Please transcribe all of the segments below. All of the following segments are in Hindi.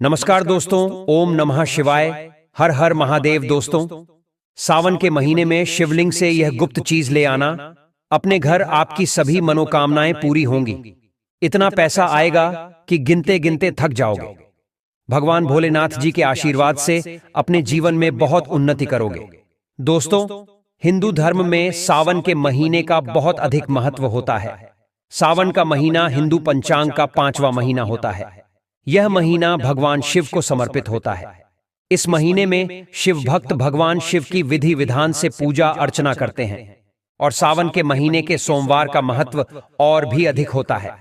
नमस्कार दोस्तों, ओम नमः शिवाय। हर हर महादेव। दोस्तों, सावन के महीने में शिवलिंग से यह गुप्त चीज ले आना, अपने घर आपकी सभी मनोकामनाएं पूरी होंगी। इतना पैसा आएगा कि गिनते गिनते थक जाओगे। भगवान भोलेनाथ जी के आशीर्वाद से अपने जीवन में बहुत उन्नति करोगे। दोस्तों, हिंदू धर्म में सावन के महीने का बहुत अधिक महत्व होता है। सावन का महीना हिंदू पंचांग का 5वां महीना होता है। यह महीना भगवान शिव को समर्पित होता है। इस महीने में शिव भक्त भगवान शिव की विधि विधान से पूजा अर्चना करते हैं और सावन के महीने के सोमवार का महत्व और भी अधिक होता है।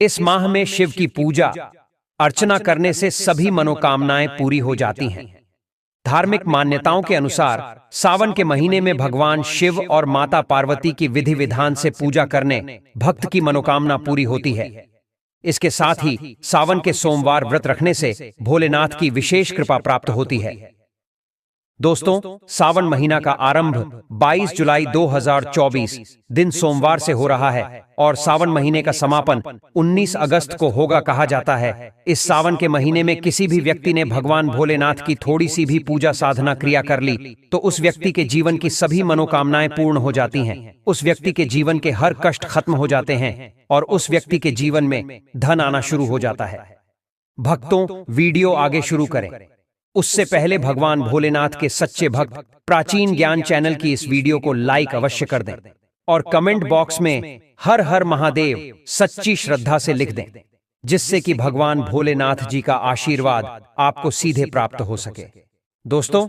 इस माह में शिव की पूजा अर्चना करने से सभी मनोकामनाएं पूरी हो जाती हैं। धार्मिक मान्यताओं के अनुसार सावन के महीने में भगवान शिव और माता पार्वती की विधि विधान से पूजा करने भक्त की मनोकामना पूरी होती है। इसके साथ ही सावन के सोमवार व्रत रखने से भोलेनाथ की विशेष कृपा प्राप्त होती है। दोस्तों, सावन महीना का आरंभ 22 जुलाई 2024 दिन सोमवार से हो रहा है और सावन महीने का समापन 19 अगस्त को होगा कहा जाता है। इस सावन के महीने में किसी भी व्यक्ति ने भगवान भोलेनाथ की थोड़ी सी भी पूजा साधना क्रिया कर ली तो उस व्यक्ति के जीवन की सभी मनोकामनाएं पूर्ण हो जाती हैं। उस व्यक्ति के जीवन के हर कष्ट खत्म हो जाते हैं और उस व्यक्ति के जीवन में धन आना शुरू हो जाता है। भक्तों, वीडियो आगे शुरू करें उससे पहले भगवान भोलेनाथ के सच्चे भक्त प्राचीन ज्ञान चैनल की इस वीडियो को लाइक अवश्य कर दें और कमेंट बॉक्स में हर हर महादेव सच्ची श्रद्धा से लिख दें, जिससे कि भगवान भोलेनाथ जी का आशीर्वाद आपको सीधे प्राप्त हो सके। दोस्तों,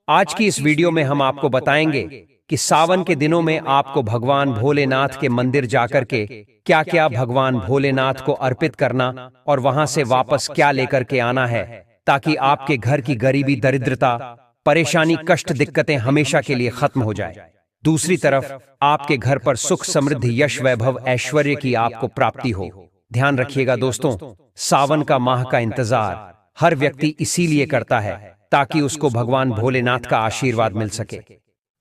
आज की इस वीडियो में हम आपको बताएंगे कि सावन के दिनों में आपको भगवान भोलेनाथ के मंदिर जाकर के क्या क्या भगवान भोलेनाथ को अर्पित करना और वहां से वापस क्या लेकर के आना है, ताकि आपके घर की गरीबी, दरिद्रता, परेशानी, कष्ट, दिक्कतें हमेशा के लिए खत्म हो जाए। दूसरी तरफ आपके घर पर सुख, समृद्धि, यश, वैभव, ऐश्वर्य की आपको प्राप्ति हो। ध्यान रखिएगा दोस्तों, सावन का माह का इंतजार हर व्यक्ति इसीलिए करता है ताकि उसको भगवान भोलेनाथ का आशीर्वाद मिल सके।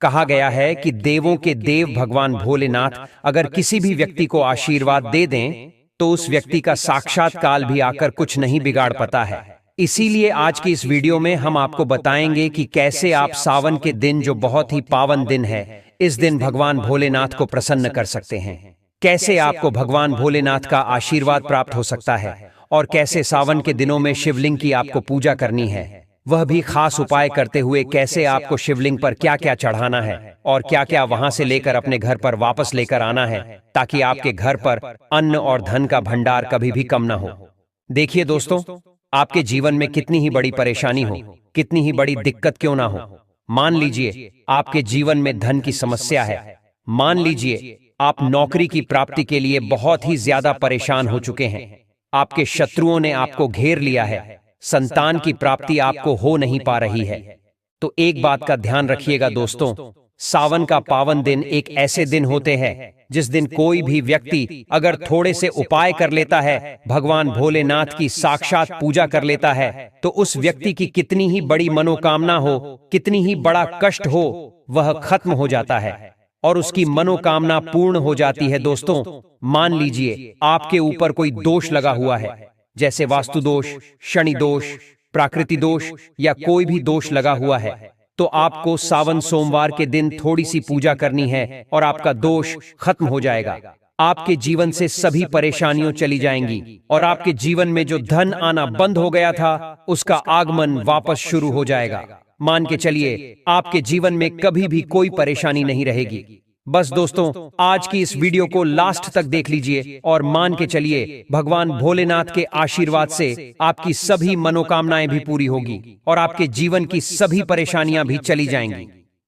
कहा गया है कि देवों के देव भगवान भोलेनाथ अगर किसी भी व्यक्ति को आशीर्वाद दे दें तो उस व्यक्ति का साक्षात काल भी आकर कुछ नहीं बिगाड़ पाता है। इसीलिए आज की इस वीडियो में हम आपको बताएंगे कि कैसे आप सावन के दिन, जो बहुत ही पावन दिन है, इस दिन भगवान भोलेनाथ को प्रसन्न कर सकते हैं। कैसे आपको भगवान भोलेनाथ का आशीर्वाद प्राप्त हो सकता है और कैसे सावन के दिनों में शिवलिंग की आपको पूजा करनी है, वह भी खास उपाय करते हुए कैसे आपको शिवलिंग पर क्या क्या चढ़ाना है और क्या क्या वहां से लेकर अपने घर पर वापस लेकर आना है, ताकि आपके घर पर अन्न और धन का भंडार कभी भी कम न हो। देखिए दोस्तों, आपके जीवन में कितनी ही बड़ी परेशानी हो, कितनी ही बड़ी दिक्कत क्यों ना हो, मान लीजिए आपके जीवन में धन की समस्या है, मान लीजिए आप नौकरी की प्राप्ति के लिए बहुत ही ज्यादा परेशान हो चुके हैं, आपके शत्रुओं ने आपको घेर लिया है, संतान की प्राप्ति आपको हो नहीं पा रही है, तो एक बात का ध्यान रखिएगा दोस्तों, सावन का पावन दिन एक ऐसे दिन होते हैं जिस दिन कोई भी व्यक्ति अगर थोड़े से उपाय कर लेता है, भगवान भोलेनाथ की साक्षात पूजा कर लेता है, तो उस व्यक्ति की कितनी ही बड़ी मनोकामना हो, कितनी ही बड़ा कष्ट हो, वह खत्म हो जाता है और उसकी मनोकामना पूर्ण हो जाती है। दोस्तों, मान लीजिए आपके ऊपर कोई दोष लगा हुआ है, जैसे वास्तु दोष, शनि दोष, प्राकृतिक दोष या कोई भी दोष लगा हुआ है, तो आपको सावन सोमवार के दिन थोड़ी सी पूजा करनी है और आपका दोष खत्म हो जाएगा। आपके जीवन से सभी परेशानियां चली जाएंगी और आपके जीवन में जो धन आना बंद हो गया था, उसका आगमन वापस शुरू हो जाएगा। मान के चलिए आपके जीवन में कभी भी कोई परेशानी नहीं रहेगी। बस दोस्तों, आज की इस वीडियो को लास्ट तक देख लीजिए और मान के चलिए भगवान भोलेनाथ के आशीर्वाद से आपकी सभी मनोकामनाएं भी पूरी होगी और आपके जीवन की सभी परेशानियां भी चली जाएंगी।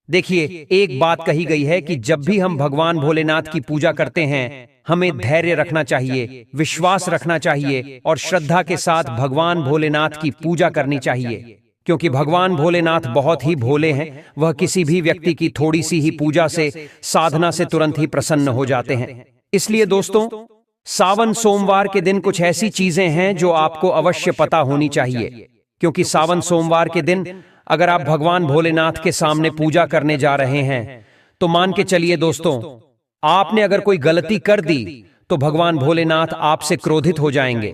देखिए, एक बात कही गई है कि जब भी हम भगवान भोलेनाथ की पूजा करते हैं, हमें धैर्य रखना चाहिए, विश्वास रखना चाहिए और श्रद्धा के साथ भगवान भोलेनाथ की पूजा करनी चाहिए, क्योंकि भगवान भोलेनाथ बहुत ही भोले हैं। वह किसी भी व्यक्ति की थोड़ी सी ही पूजा से, साधना से तुरंत ही प्रसन्न हो जाते हैं। इसलिए दोस्तों, सावन सोमवार के दिन कुछ ऐसी चीजें हैं जो आपको अवश्य पता होनी चाहिए, क्योंकि सावन सोमवार के दिन अगर आप भगवान भोलेनाथ के सामने पूजा करने जा रहे हैं, तो मान के चलिए दोस्तों, आपने अगर कोई गलती कर दी तो भगवान भोलेनाथ आपसे क्रोधित हो जाएंगे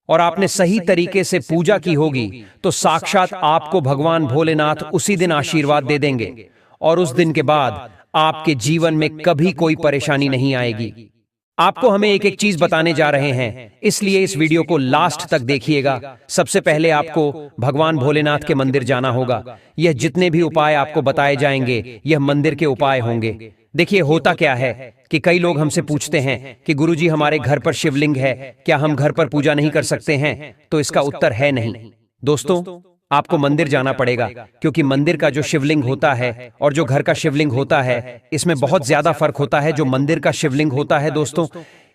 और आपने सही तरीके से पूजा की होगी तो साक्षात आपको भगवान भोलेनाथ उसी दिन आशीर्वाद दे देंगे और उस दिन के बाद आपके जीवन में कभी कोई परेशानी नहीं आएगी। आपको हमें एक एक चीज बताने जा रहे हैं, इसलिए इस वीडियो को लास्ट तक देखिएगा। सबसे पहले आपको भगवान भोलेनाथ के मंदिर जाना होगा। यह जितने भी उपाय आपको बताए जाएंगे यह मंदिर के उपाय होंगे। देखिए होता क्या है कि कई लोग हमसे पूछते हैं कि गुरुजी हमारे घर पर शिवलिंग है, क्या हम घर पर पूजा नहीं कर सकते हैं? तो इसका उत्तर है नहीं। दोस्तों, आपको मंदिर जाना पड़ेगा, क्योंकि मंदिर का जो शिवलिंग होता है और जो घर का शिवलिंग होता है इसमें बहुत ज्यादा फर्क होता है। जो मंदिर का शिवलिंग होता है दोस्तों,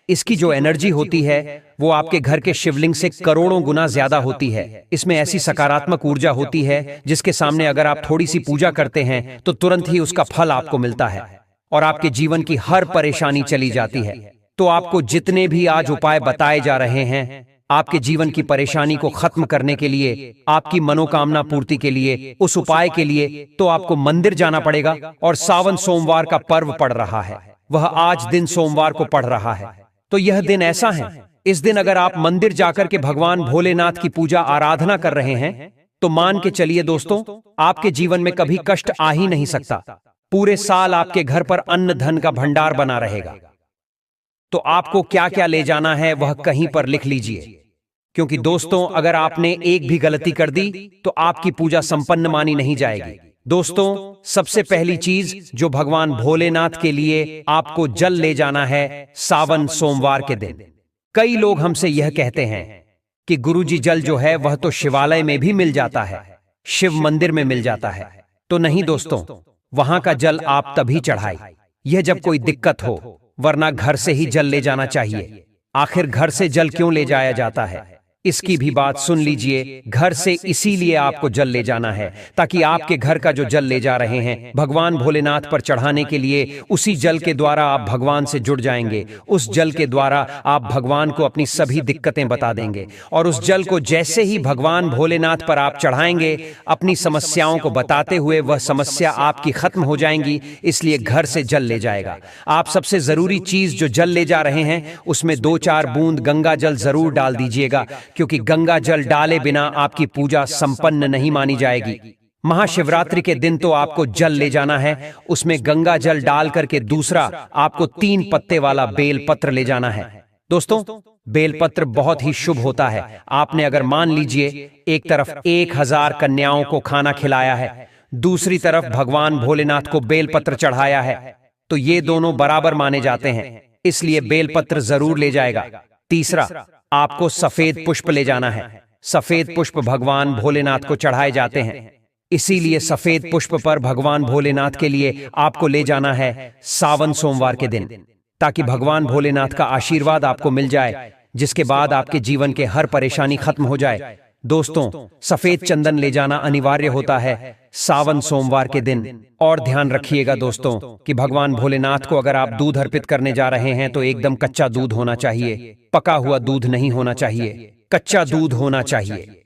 इसकी जो एनर्जी होती है वो आपके घर के शिवलिंग से करोड़ों गुना ज्यादा होती है। इसमें ऐसी सकारात्मक ऊर्जा होती है जिसके सामने अगर आप थोड़ी सी पूजा करते हैं तो तुरंत ही उसका फल आपको मिलता है और आपके जीवन की हर परेशानी चली जाती है। तो आपको जितने भी आज उपाय बताए जा रहे हैं आपके जीवन की परेशानी को खत्म करने के लिए, आपकी मनोकामना पूर्ति के लिए, उस उपाय के लिए तो आपको मंदिर जाना पड़ेगा। और सावन सोमवार का पर्व पड़ रहा है, वह आज दिन सोमवार को पड़ रहा है। तो यह दिन ऐसा है, इस दिन अगर आप मंदिर जाकर के भगवान भोलेनाथ की पूजा आराधना कर रहे हैं तो मान के चलिए दोस्तों, आपके जीवन में कभी कष्ट आ ही नहीं सकता। पूरे साल आपके घर पर अन्न धन का भंडार बना रहेगा। तो आपको क्या क्या ले जाना है वह कहीं पर लिख लीजिए, क्योंकि दोस्तों अगर आपने एक भी गलती कर दी तो आपकी पूजा संपन्न मानी नहीं जाएगी। दोस्तों, सबसे पहली चीज जो भगवान भोलेनाथ के लिए आपको जल ले जाना है सावन सोमवार के दिन। कई लोग हमसे यह कहते हैं कि गुरुजी जल जो है वह तो शिवालय में भी मिल जाता है, शिव मंदिर में मिल जाता है। तो नहीं दोस्तों, वहां का जल आप तभी चढ़ाई यह जब कोई दिक्कत हो, वरना घर से ही जल ले जाना चाहिए। आखिर घर से जल क्यों ले जाया जाता है, इसकी भी बात सुन लीजिए। घर से इसीलिए आपको जल ले जाना है ताकि आपके घर का जो जल ले जा रहे हैं भगवान भोलेनाथ पर चढ़ाने के लिए, उसी जल के द्वारा आप भगवान से जुड़ जाएंगे। उस जल के द्वारा आप भगवान को अपनी सभी दिक्कतें बता देंगे और उस जल को जैसे ही भगवान भोलेनाथ पर आप चढ़ाएंगे, अपनी समस्याओं को बताते हुए वह समस्या आपकी खत्म हो जाएंगी। इसलिए घर से जल ले जाएगा। आप सबसे जरूरी चीज जो जल ले जा रहे हैं उसमें 2-4 बूंद गंगा जल जरूर डाल दीजिएगा, क्योंकि गंगा जल डाले बिना आपकी पूजा संपन्न नहीं मानी जाएगी। महाशिवरात्रि के दिन तो आपको जल ले जाना है, उसमें गंगा जल डाल करके दूसरा आपको 3 पत्ते वाला बेल पत्र ले जाना है। दोस्तों, बेल पत्र बहुत ही शुभ होता है। आपने अगर मान लीजिए एक तरफ 1000 कन्याओं को खाना खिलाया है, दूसरी तरफ भगवान भोलेनाथ को बेल पत्र चढ़ाया है, तो ये दोनों बराबर माने जाते हैं, इसलिए बेल पत्र जरूर ले जाएगा। तीसरा, आपको सफेद पुष्प ले जाना है। सफेद पुष्प भगवान भोलेनाथ को चढ़ाए जाते हैं, इसीलिए सफेद पुष्प पर भगवान भोलेनाथ के लिए आपको ले जाना है सावन सोमवार के दिन, ताकि भगवान भोलेनाथ का आशीर्वाद आपको मिल जाए, जिसके बाद आपके जीवन के हर परेशानी खत्म हो जाए। दोस्तों, सफेद चंदन ले जाना अनिवार्य होता है सावन सोमवार के दिन। और ध्यान रखिएगा दोस्तों कि भगवान भोलेनाथ को अगर आप दूध अर्पित करने जा रहे हैं तो एकदम कच्चा दूध होना चाहिए, पका हुआ दूध नहीं होना चाहिए, कच्चा दूध होना चाहिए।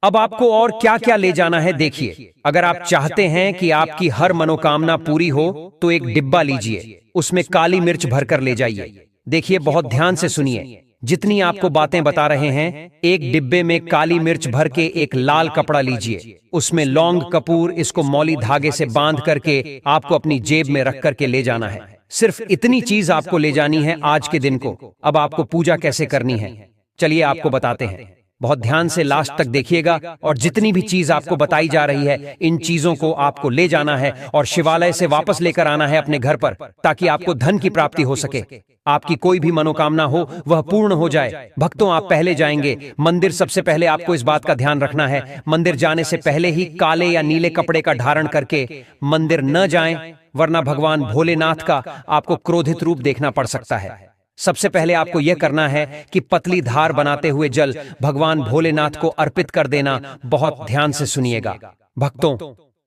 अब आपको और क्या क्या ले जाना है देखिए। अगर आप चाहते हैं कि आपकी हर मनोकामना पूरी हो तो एक डिब्बा लीजिए, उसमें काली मिर्च भरकर ले जाइए। देखिए, बहुत ध्यान से सुनिए, जितनी आपको बातें बता रहे हैं, एक डिब्बे में काली मिर्च भर के एक लाल कपड़ा लीजिए, उसमें लौंग कपूर इसको मौली धागे से बांध करके आपको अपनी जेब में रख करके ले जाना है। सिर्फ इतनी चीज आपको ले जानी है आज के दिन को। अब आपको पूजा कैसे करनी है चलिए आपको बताते हैं। बहुत ध्यान से लास्ट तक देखिएगा और जितनी भी चीज आपको बताई जा रही है इन चीजों को आपको ले जाना है और शिवालय से वापस लेकर आना है अपने घर पर, ताकि आपको धन की प्राप्ति हो सके, आपकी कोई भी मनोकामना हो वह पूर्ण हो जाए। भक्तों, आप पहले जाएंगे मंदिर, सबसे पहले आपको इस बात का ध्यान रखना है, मंदिर जाने से पहले ही काले या नीले कपड़े का धारण करके मंदिर न जाएं, वरना भगवान भोलेनाथ का आपको क्रोधित रूप देखना पड़ सकता है। सबसे पहले आपको यह करना है कि पतली धार बनाते हुए जल भगवान भोलेनाथ को अर्पित कर देना। बहुत ध्यान से सुनिएगा भक्तों,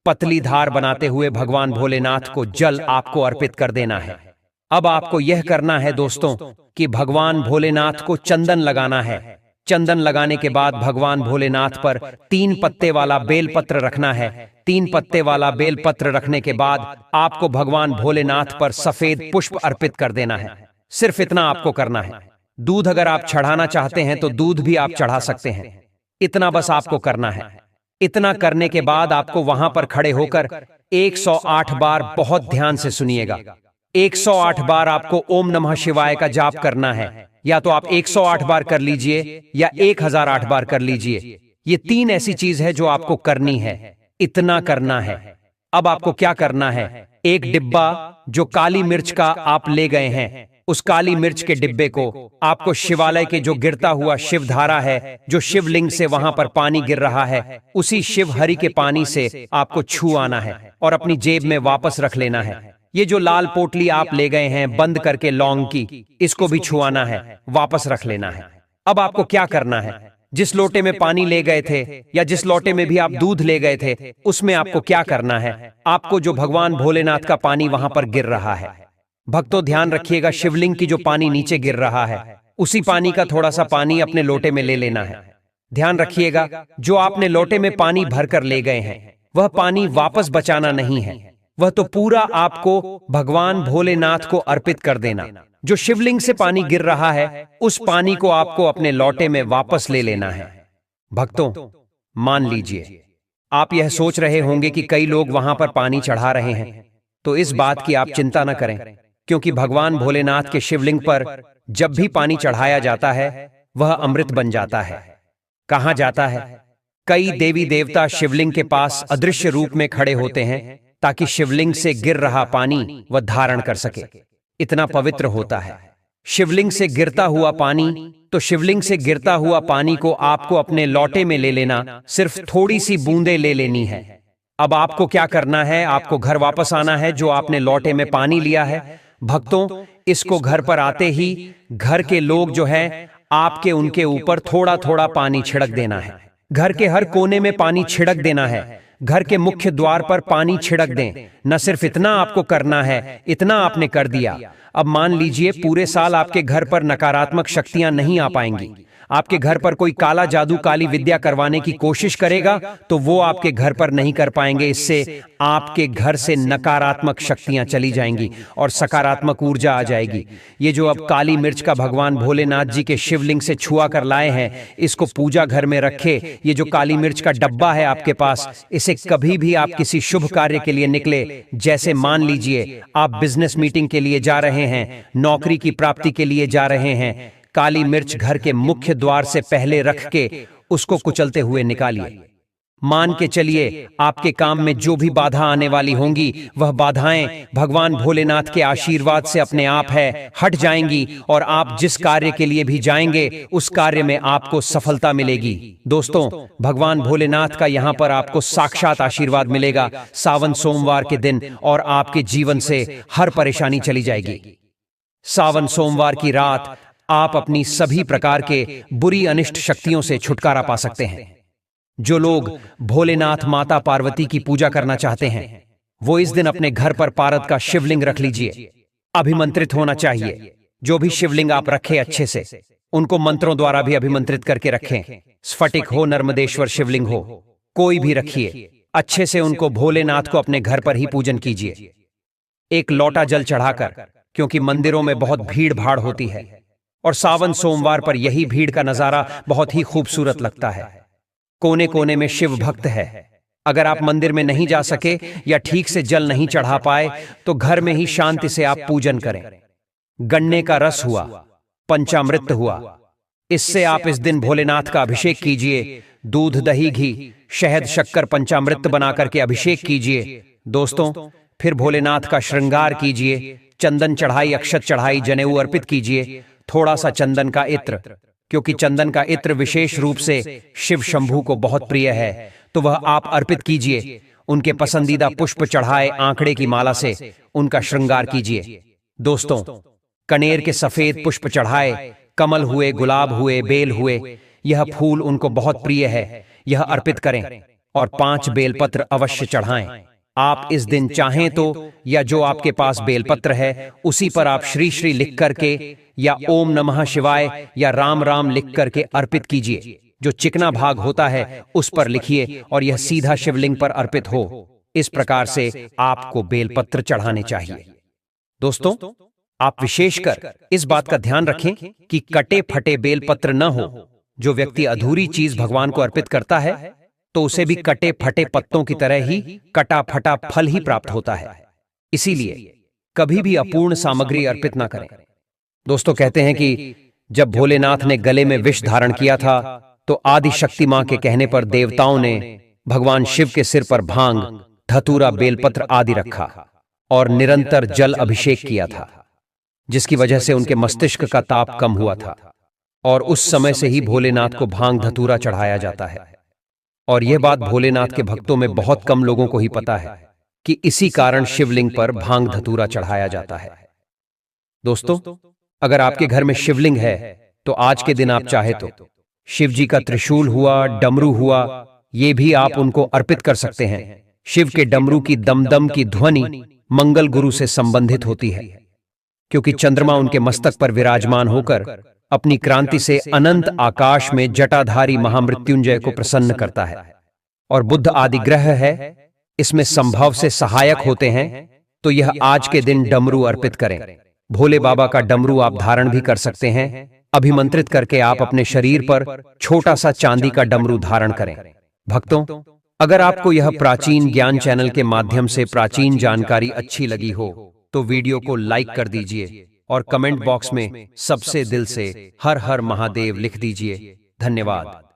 पतली धार बनाते हुए भगवान भोलेनाथ को जल आपको अर्पित कर देना है। अब आपको यह करना है दोस्तों कि भगवान भोलेनाथ को चंदन लगाना है। चंदन लगाने के बाद भगवान भोलेनाथ पर 3 पत्ते वाला बेलपत्र रखना है। 3 पत्ते वाला बेलपत्र रखने के बाद आपको भगवान भोलेनाथ पर सफेद पुष्प अर्पित कर देना है। सिर्फ इतना आपको करना है। दूध अगर आप चढ़ाना चाहते हैं तो दूध भी आप चढ़ा सकते हैं। इतना बस आपको करना है। इतना करने के बाद आपको वहां पर खड़े होकर 108 बार बहुत ध्यान से सुनिएगा। 108 बार आपको ओम नमः शिवाय का जाप करना है। या तो आप 108 बार कर लीजिए या 1008 बार कर लीजिए। ये 3 ऐसी चीज है जो आपको करनी है। इतना करना है। अब आपको क्या करना है, एक डिब्बा जो काली मिर्च का आप ले गए हैं, उस काली मिर्च के डिब्बे को आपको शिवालय के जो गिरता हुआ शिव धारा है, जो शिवलिंग से वहां पर पानी गिर रहा है, उसी शिव हरि के पानी से आपको छू आना है और अपनी जेब में वापस रख लेना है। ये जो लाल पोटली आप ले गए हैं बंद करके लौंग की, इसको भी छुआना है, वापस रख लेना है। अब आपको क्या करना है, जिस लोटे में पानी ले गए थे या जिस लोटे में भी आप दूध ले गए थे, उसमें आपको क्या करना है, आपको जो भगवान भोलेनाथ का पानी वहां पर गिर रहा है, भक्तों ध्यान रखिएगा, शिवलिंग की जो पानी नीचे गिर रहा है, उसी पानी का थोड़ा सा पानी अपने लोटे में ले लेना है। ध्यान रखिएगा, जो आपने लोटे में पानी भरकर ले गए हैं, वह पानी वापस बचाना नहीं है, वह तो पूरा आपको भगवान भोलेनाथ को अर्पित कर देना। जो शिवलिंग से पानी गिर रहा है, उस पानी को आपको अपने लोटे में वापस ले लेना है। भक्तों, मान लीजिए आप यह सोच रहे होंगे कि कई लोग वहां पर पानी चढ़ा रहे हैं, तो इस बात की आप चिंता न करें, क्योंकि भगवान भोलेनाथ के शिवलिंग पर जब भी पानी चढ़ाया जाता है, वह अमृत बन जाता है। कहां जाता है? कई देवी देवता शिवलिंग के पास अदृश्य रूप में खड़े होते हैं, ताकि शिवलिंग से गिर रहा पानी वह धारण कर सके। इतना पवित्र होता है शिवलिंग से गिरता हुआ पानी। तो शिवलिंग से गिरता हुआ पानी को आपको अपने लोटे में ले लेना, सिर्फ थोड़ी सी बूंदे ले लेनी है। अब आपको क्या करना है, आपको घर वापस आना है जो आपने लोटे में पानी लिया है। भक्तों, इसको घर पर आते ही घर के लोग जो हैं, आपके उनके ऊपर थोड़ा थोड़ा पानी छिड़क देना है। घर के हर कोने में पानी छिड़क देना है। घर के मुख्य द्वार पर पानी छिड़क दें। न सिर्फ इतना आपको करना है, इतना आपने कर दिया। अब मान लीजिए पूरे साल आपके घर पर नकारात्मक शक्तियां नहीं आ पाएंगी। आपके घर पर कोई काला जादू, काली विद्या करवाने की कोशिश करेगा तो वो आपके घर पर नहीं कर पाएंगे। इससे आपके घर से नकारात्मक शक्तियां चली जाएंगी और सकारात्मक ऊर्जा आ जाएगी। ये जो अब काली मिर्च का भगवान भोलेनाथ जी के शिवलिंग से छुआ कर लाए हैं, इसको पूजा घर में रखे। ये जो काली मिर्च का डब्बा है आपके पास, इसे कभी भी आप किसी शुभ कार्य के लिए निकले, जैसे मान लीजिए आप बिजनेस मीटिंग के लिए जा रहे हैं, नौकरी की प्राप्ति के लिए जा रहे हैं, काली मिर्च घर के मुख्य द्वार से पहले रख के उसको कुचलते हुए निकालिए। मान के चलिए आपके काम में जो भी बाधा आने वाली होंगी, वह बाधाएं भगवान भोलेनाथ के आशीर्वाद से अपने आप है हट जाएंगी और आप जिस कार्य के लिए भी जाएंगे, उस कार्य में आपको सफलता मिलेगी। दोस्तों, भगवान भोलेनाथ का यहाँ पर आपको साक्षात आशीर्वाद मिलेगा सावन सोमवार के दिन, और आपके जीवन से हर परेशानी चली जाएगी। सावन सोमवार की रात आप अपनी सभी प्रकार के बुरी अनिष्ट शक्तियों से छुटकारा पा सकते हैं। जो लोग भोलेनाथ माता पार्वती की पूजा करना चाहते हैं, वो इस दिन अपने घर पर पारद का शिवलिंग रख लीजिए। अभिमंत्रित होना चाहिए। जो भी शिवलिंग आप रखें अच्छे से, उनको मंत्रों द्वारा भी अभिमंत्रित करके रखें। स्फटिक हो, नर्मदेश्वर शिवलिंग हो, कोई भी रखिए। अच्छे से उनको भोलेनाथ को अपने घर पर ही पूजन कीजिए। एक लोटा जल चढ़ाकर, क्योंकि मंदिरों में बहुत भीड़ भाड़ होती है और सावन सोमवार पर यही भीड़ का नजारा बहुत ही खूबसूरत लगता है। कोने कोने में शिव भक्त है। अगर आप मंदिर में नहीं जा सके या ठीक से जल नहीं चढ़ा पाए, तो घर में ही शांति से आप पूजन करें। गन्ने का रस हुआ, पंचामृत हुआ, इससे आप इस दिन भोलेनाथ का अभिषेक कीजिए। दूध, दही, घी, शहद, शक्कर, पंचामृत बना करके अभिषेक कीजिए। दोस्तों, फिर भोलेनाथ का श्रृंगार कीजिए। चंदन चढ़ाई, अक्षत चढ़ाई, जनेऊ अर्पित कीजिए। थोड़ा सा चंदन का इत्र, क्योंकि चंदन का इत्र विशेष रूप से शिव शंभू को बहुत प्रिय है, तो वह आप अर्पित कीजिए। उनके पसंदीदा पुष्प चढ़ाए, आंकड़े की माला से उनका श्रृंगार कीजिए। दोस्तों, कनेर के सफेद पुष्प चढ़ाए, कमल हुए, गुलाब हुए, बेल हुए, यह फूल उनको बहुत प्रिय है, यह अर्पित करें। और 5 बेलपत्र अवश्य चढ़ाएं। आप इस दिन चाहें तो, या जो आपके पास बेलपत्र है उसी पर आप श्री श्री लिख करके या ओम नमः शिवाय या राम राम लिख करके अर्पित कीजिए। जो चिकना भाग होता है उस पर लिखिए और यह सीधा शिवलिंग पर अर्पित हो। इस प्रकार से आपको बेलपत्र चढ़ाने चाहिए। दोस्तों, आप विशेषकर इस बात का ध्यान रखें कि कटे फटे बेलपत्र न हो। जो व्यक्ति अधूरी चीज भगवान को अर्पित करता है तो उसे भी कटे फटे पत्तों की तरह ही कटा फटा फल ही प्राप्त होता है। इसीलिए कभी भी अपूर्ण सामग्री अर्पित ना करें। दोस्तों, कहते हैं कि जब भोलेनाथ ने गले में विष धारण किया था तो आदि शक्ति मां के कहने पर देवताओं ने भगवान शिव के सिर पर भांग, धतूरा, बेलपत्र आदि रखा और निरंतर जल अभिषेक किया था, जिसकी वजह से उनके मस्तिष्क का ताप कम हुआ था। और उस समय से ही भोलेनाथ को भांग धतूरा चढ़ाया जाता है। और यह बात भोलेनाथ के भक्तों में बहुत कम लोगों को ही पता है कि इसी कारण शिवलिंग पर भांग धतूरा चढ़ाया जाता है। दोस्तों, अगर आपके घर में शिवलिंग है तो आज के दिन आप चाहे तो शिव जी का त्रिशूल हुआ, डमरू हुआ, ये भी आप उनको अर्पित कर सकते हैं। शिव के डमरू की दमदम की ध्वनि मंगल गुरु से संबंधित होती है, क्योंकि चंद्रमा उनके मस्तक पर विराजमान होकर अपनी क्रांति से अनंत आकाश में जटाधारी महामृत्युंजय को प्रसन्न करता है। और बुध आदि ग्रह है, इसमें संभव से सहायक होते हैं। तो यह आज के दिन डमरू अर्पित करें। भोले बाबा का डमरू आप धारण भी कर सकते हैं। अभिमंत्रित करके आप अपने शरीर पर छोटा सा चांदी का डमरू धारण करें। भक्तों, अगर आपको यह प्राचीन ज्ञान चैनल के माध्यम से प्राचीन जानकारी अच्छी लगी हो तो वीडियो को लाइक कर दीजिए और कमेंट बॉक्स में सबसे दिल से हर हर महादेव लिख दीजिए। धन्यवाद।